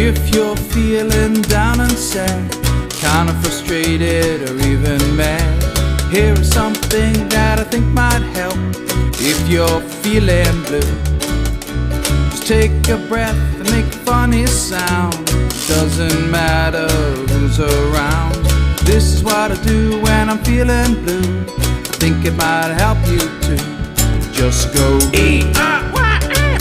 If you're feeling down and sad, kinda frustrated or even mad, here is something that I think might help. If you're feeling blue, just take a breath and make a funny sound. Doesn't matter who's around. This is what I do when I'm feeling blue. I think it might help you too. Just go E-R-Y-A,